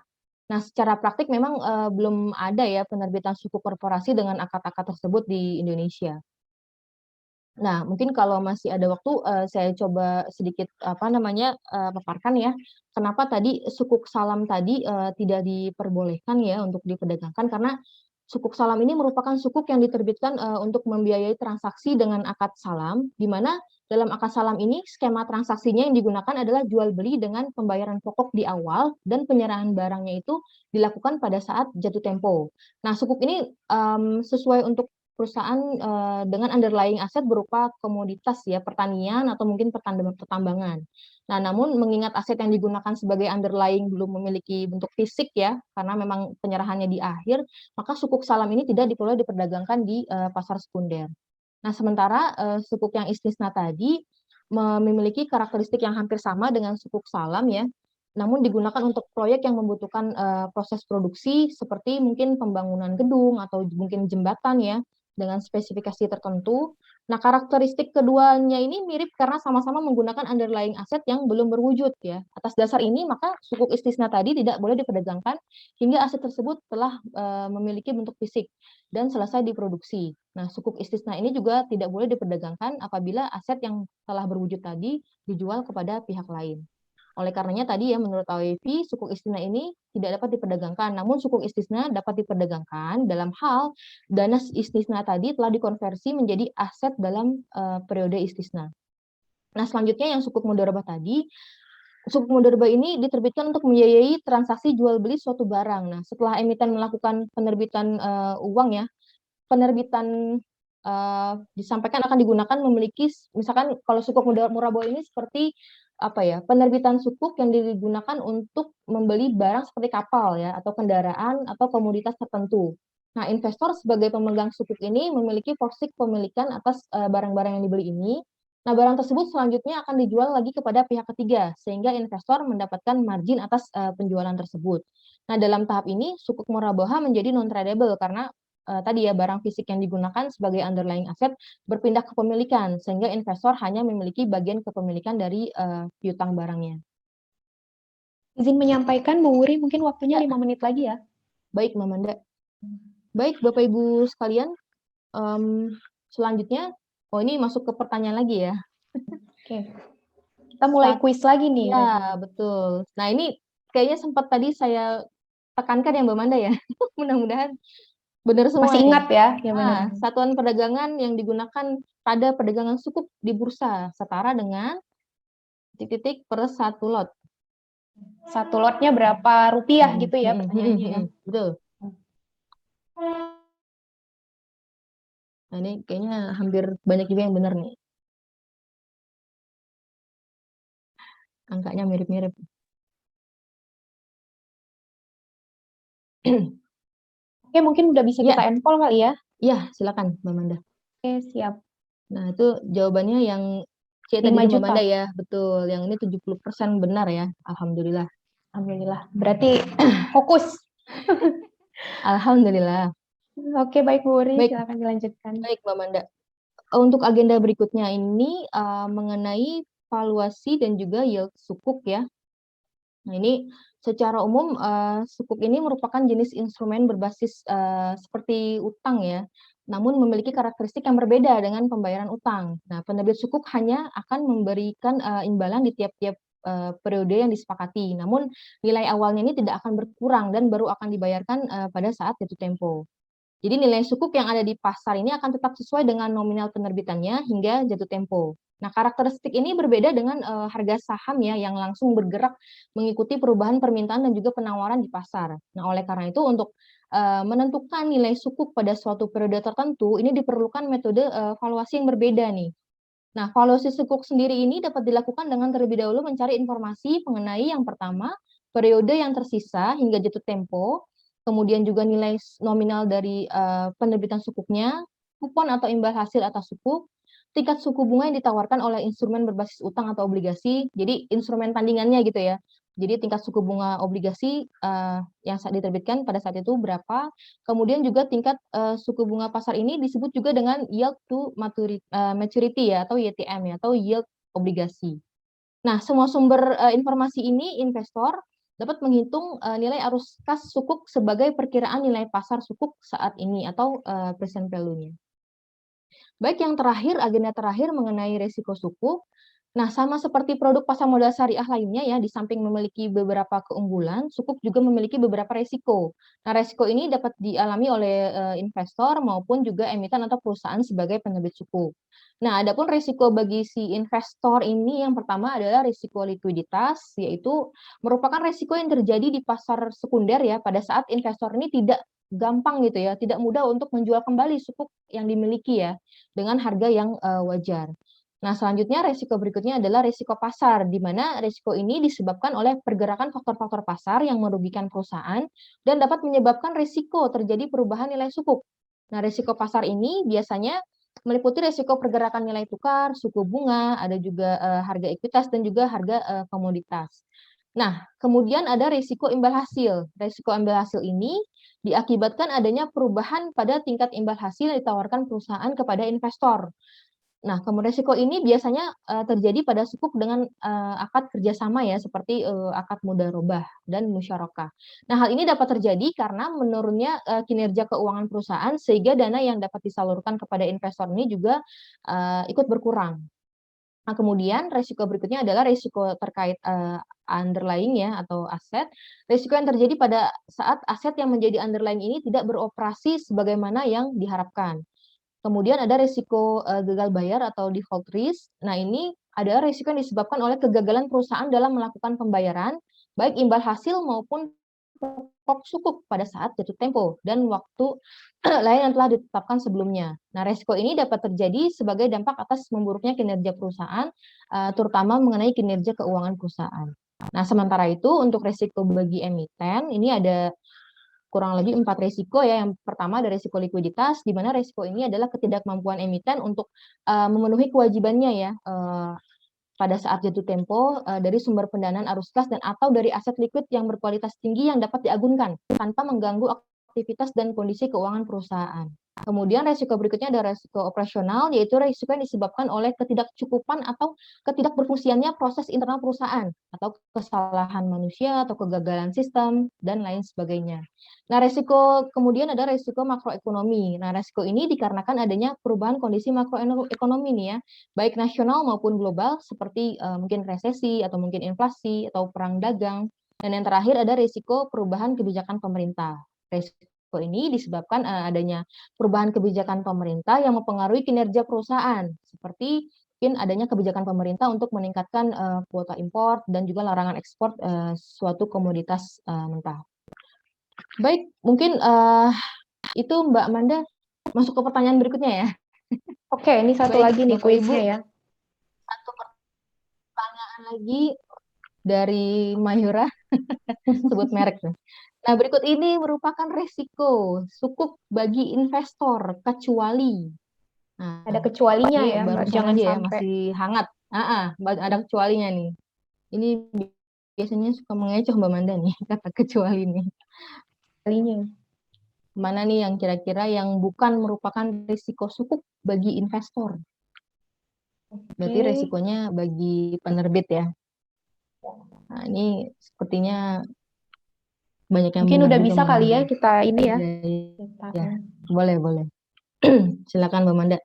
Nah, secara praktik memang belum ada ya penerbitan sukuk korporasi dengan akad-akad tersebut di Indonesia. Nah, mungkin kalau masih ada waktu, saya coba sedikit, paparkan ya, kenapa tadi sukuk salam tadi, tidak diperbolehkan ya untuk diperdagangkan, karena sukuk salam ini merupakan sukuk yang diterbitkan, untuk membiayai transaksi dengan akad salam, di mana dalam akad salam ini skema transaksinya yang digunakan adalah jual beli dengan pembayaran pokok di awal dan penyerahan barangnya itu dilakukan pada saat jatuh tempo. Nah, sukuk ini, sesuai untuk perusahaan dengan underlying aset berupa komoditas ya, pertanian atau mungkin pertambangan. Nah, namun mengingat aset yang digunakan sebagai underlying belum memiliki bentuk fisik ya, karena memang penyerahannya di akhir, maka sukuk salam ini tidak boleh diperdagangkan di pasar sekunder. Nah, sementara sukuk yang istisna tadi memiliki karakteristik yang hampir sama dengan sukuk salam ya, namun digunakan untuk proyek yang membutuhkan proses produksi seperti mungkin pembangunan gedung atau mungkin jembatan ya, dengan spesifikasi tertentu. Nah, karakteristik keduanya ini mirip karena sama-sama menggunakan underlying aset yang belum berwujud ya. Atas dasar ini, maka sukuk istisna tadi tidak boleh diperdagangkan hingga aset tersebut telah memiliki bentuk fisik dan selesai diproduksi. Nah, sukuk istisna ini juga tidak boleh diperdagangkan apabila aset yang telah berwujud tadi dijual kepada pihak lain. Oleh karenanya tadi ya menurut AWP sukuk istisna ini tidak dapat diperdagangkan, namun sukuk istisna dapat diperdagangkan dalam hal dana istisna tadi telah dikonversi menjadi aset dalam periode istisna. Nah, selanjutnya yang sukuk mudharabah tadi, sukuk mudharabah ini diterbitkan untuk membiayai transaksi jual beli suatu barang. Nah, setelah emiten melakukan penerbitan uang ya, penerbitan disampaikan akan digunakan memiliki misalkan kalau sukuk murabah ini seperti apa ya, penerbitan sukuk yang digunakan untuk membeli barang seperti kapal ya, atau kendaraan atau komoditas tertentu. Nah, investor sebagai pemegang sukuk ini memiliki porsi kepemilikan atas barang-barang yang dibeli ini. Nah, barang tersebut selanjutnya akan dijual lagi kepada pihak ketiga, sehingga investor mendapatkan margin atas penjualan tersebut. Nah, dalam tahap ini, sukuk murabaha menjadi non-tradable karena tadi ya barang fisik yang digunakan sebagai underlying aset berpindah kepemilikan sehingga investor hanya memiliki bagian kepemilikan dari piutang barangnya. Izin menyampaikan, Bu Wuri, mungkin waktunya Ya, 5 menit lagi ya. baik, Mamanda. Baik, Bapak Ibu sekalian, selanjutnya, oh ini masuk ke pertanyaan lagi ya. Oke. Kita mulai Saat, kuis lagi nih. ya, betul. Nah, ini kayaknya sempat tadi saya tekankan ya, Mbak Manda ya. Mudah-mudahan benar semua Masih nih. ingat ya? Ya benar. Nah, satuan perdagangan yang digunakan pada perdagangan sukuk di bursa setara dengan titik-titik per satu lot. Satu lotnya berapa rupiah gitu ya pertanyaannya ya? Betul. Nah, ini kayaknya hampir banyak juga yang benar nih. Angkanya mirip-mirip. Oke, mungkin udah bisa kita Ya, empol kali ya? ya, silakan Mbak Manda. Oke, siap. Nah, itu jawabannya yang C tadi 5 itu Mbak juta. Manda ya, betul. Yang ini 70% benar ya. Alhamdulillah. Alhamdulillah. Berarti fokus. Alhamdulillah. Oke, baik Bu Wuri, Baik, silakan dilanjutkan. baik Mbak Manda. Untuk agenda berikutnya ini mengenai valuasi dan juga yield sukuk ya. Nah, ini secara umum sukuk ini merupakan jenis instrumen berbasis seperti utang ya, namun memiliki karakteristik yang berbeda dengan pembayaran utang. Nah, penerbit sukuk hanya akan memberikan imbalan di tiap-tiap periode yang disepakati. Namun nilai awalnya ini tidak akan berkurang dan baru akan dibayarkan pada saat jatuh tempo. Jadi nilai sukuk yang ada di pasar ini akan tetap sesuai dengan nominal penerbitannya hingga jatuh tempo. Nah, karakteristik ini berbeda dengan harga saham ya yang langsung bergerak mengikuti perubahan permintaan dan juga penawaran di pasar. Nah, oleh karena itu untuk menentukan nilai sukuk pada suatu periode tertentu ini diperlukan metode valuasi yang berbeda nih. Nah, valuasi sukuk sendiri ini dapat dilakukan dengan terlebih dahulu mencari informasi mengenai yang pertama, periode yang tersisa hingga jatuh tempo. kemudian juga nilai nominal dari penerbitan sukuknya, kupon atau imbal hasil atas sukuk, tingkat suku bunga yang ditawarkan oleh instrumen berbasis utang atau obligasi, jadi instrumen tandingannya gitu ya. Jadi tingkat suku bunga obligasi yang diterbitkan pada saat itu berapa, kemudian juga tingkat suku bunga pasar ini disebut juga dengan yield to maturity ya, atau YTM ya, atau yield obligasi. Nah, semua sumber informasi ini investor dapat menghitung nilai arus kas sukuk sebagai perkiraan nilai pasar sukuk saat ini atau present value-nya. Baik, yang terakhir, agenda terakhir mengenai resiko suku. Nah, sama seperti produk pasar modal syariah lainnya ya, di samping memiliki beberapa keunggulan, sukuk juga memiliki beberapa resiko. Nah, resiko ini dapat dialami oleh investor maupun juga emiten atau perusahaan sebagai penerbit sukuk. Nah, adapun resiko bagi si investor ini yang pertama adalah resiko likuiditas, yaitu merupakan resiko yang terjadi di pasar sekunder ya, pada saat investor ini tidak gampang gitu ya, tidak mudah untuk menjual kembali sukuk yang dimiliki ya, dengan harga yang wajar. Nah, selanjutnya resiko berikutnya adalah resiko pasar, di mana resiko ini disebabkan oleh pergerakan faktor-faktor pasar yang merugikan perusahaan dan dapat menyebabkan resiko terjadi perubahan nilai sukuk. Nah, resiko pasar ini biasanya meliputi resiko pergerakan nilai tukar, suku bunga, ada juga harga ekuitas dan juga harga komoditas. Nah, kemudian ada resiko imbal hasil. Resiko imbal hasil ini diakibatkan adanya perubahan pada tingkat imbal hasil yang ditawarkan perusahaan kepada investor. Nah, kemudian risiko ini biasanya terjadi pada sukuk dengan akad kerjasama ya, seperti akad mudharabah dan musyarakah. Nah, hal ini dapat terjadi karena menurunnya kinerja keuangan perusahaan sehingga dana yang dapat disalurkan kepada investor ini juga ikut berkurang. Nah, kemudian risiko berikutnya adalah risiko terkait underlying ya atau aset. Risiko yang terjadi pada saat aset yang menjadi underlying ini tidak beroperasi sebagaimana yang diharapkan. Kemudian ada risiko gagal bayar atau default risk. Nah, ini adalah risiko yang disebabkan oleh kegagalan perusahaan dalam melakukan pembayaran, baik imbal hasil maupun pokok sukuk pada saat jatuh tempo dan waktu lain yang telah ditetapkan sebelumnya. Nah, risiko ini dapat terjadi sebagai dampak atas memburuknya kinerja perusahaan, terutama mengenai kinerja keuangan perusahaan. Nah, sementara itu untuk risiko bagi emiten, ini ada kurang lebih 4 risiko ya. Yang pertama ada risiko likuiditas, di mana risiko ini adalah ketidakmampuan emiten untuk memenuhi kewajibannya ya pada saat jatuh tempo dari sumber pendanaan arus kas dan atau dari aset likuid yang berkualitas tinggi yang dapat diagunkan tanpa mengganggu aktivitas dan kondisi keuangan perusahaan. Kemudian resiko berikutnya ada resiko operasional, yaitu resiko yang disebabkan oleh ketidakcukupan atau ketidakberfungsiannya proses internal perusahaan, atau kesalahan manusia, atau kegagalan sistem, dan lain sebagainya. Nah, resiko kemudian ada resiko makroekonomi. Nah, resiko ini dikarenakan adanya perubahan kondisi makroekonomi nih ya, baik nasional maupun global, seperti mungkin resesi, atau mungkin inflasi, atau perang dagang. Dan yang terakhir ada risiko perubahan kebijakan pemerintah. Risiko ini disebabkan adanya perubahan kebijakan pemerintah yang mempengaruhi kinerja perusahaan, seperti mungkin adanya kebijakan pemerintah untuk meningkatkan kuota impor dan juga larangan ekspor suatu komoditas mentah. Baik, mungkin itu Mbak Amanda masuk ke pertanyaan berikutnya ya. Oke, ini satu Baik, lagi nih Bapak Ibu, kuisnya ya. satu pertanyaan lagi dari Mayura, sebut merek tuh. Nah, berikut ini merupakan resiko sukuk bagi investor kecuali. Ada Nah, kecualinya ini ya, Mbak. barusan Jangan aja ya, sampai. masih hangat. Ada kecualinya nih. Ini biasanya suka mengecoh Mbak Manda nih, kata kecuali nih. Kecualinya. Mana nih yang kira-kira yang bukan merupakan risiko sukuk bagi investor? Berarti Oke. resikonya bagi penerbit ya. Nah, ini sepertinya banyak yang Mungkin benar udah juga bisa Mbak kali Manda. ya kita ini ya. Ya, Kita. ya. Boleh, boleh. Silakan Mbak Manda.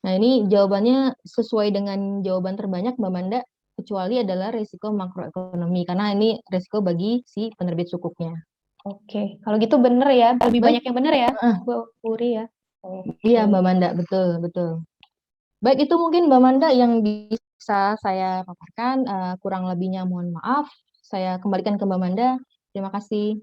Nah, ini jawabannya sesuai dengan jawaban terbanyak Mbak Manda, kecuali adalah risiko makroekonomi, karena ini risiko bagi si penerbit sukuknya. Oke, kalau gitu bener ya. Lebih Baik, banyak yang bener ya, ah, Bu Puri ya. iya Oke. Mbak Manda, betul, betul. Baik, itu mungkin Mbak Manda yang bisa saya paparkan, kurang lebihnya mohon maaf. Saya kembalikan ke Mbak Manda. Terima kasih.